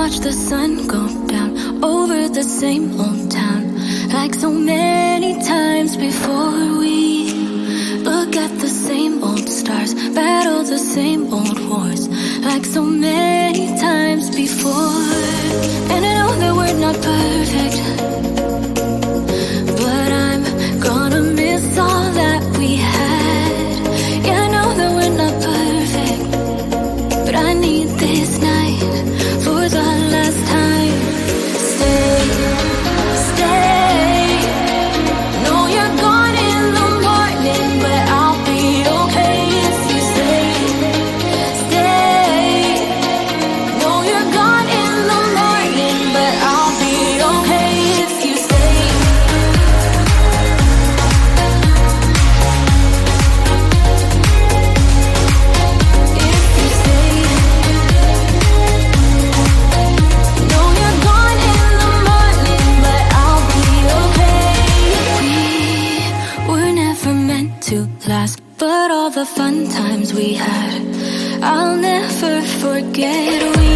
watch the sun go down over the same old town, like so many times before. We look at the same old stars, battle the same old wars, like so many times before. And I know that we're not perfect, but I'm gonna miss all that we had. Yeah, I know that we're not perfect, but I need this night for the last time. Stay, stay. No, you're gone in the morning, but I'll be okay if you stay. Stay. No, you're gone in the morning, but I'll be okay if you stay. If you stay. No, you're gone in the morning, but I'll be okay. We were never meant to last, but all the fun times we had, I'll never forget. We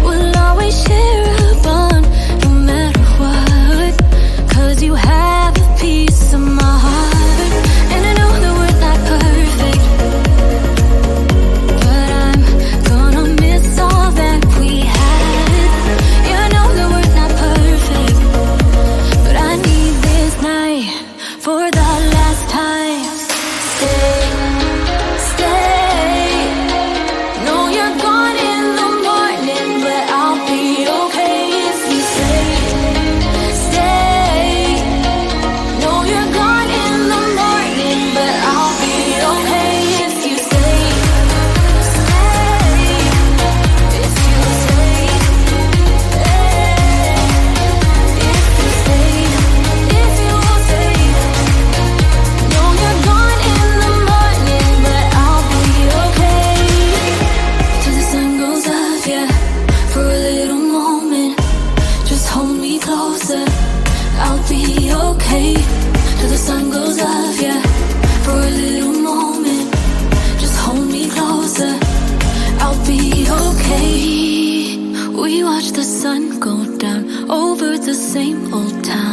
will always share a bond, no matter what, 'cause you have a piece of my heart. And I know that we're not perfect, but I'm gonna miss all that we had. Yeah, I know that we're not perfect, but I need this night for the last time. Stay, stay. No, you're gone in the morning, but I'll be okay if you stay. Stay. No, you're gone in the morning, but I'll be okay if you stay. Stay. If you stay. If you stay. If you stay. No, you're gone in the morning, but I'll be okay. Till the sun goes up, yeah, for a little moment. Just hold me closer, I'll be okay. Till the sun goes up, yeah, for a little moment. Just hold me closer, I'll be okay. We watch the sun go down over the same old town,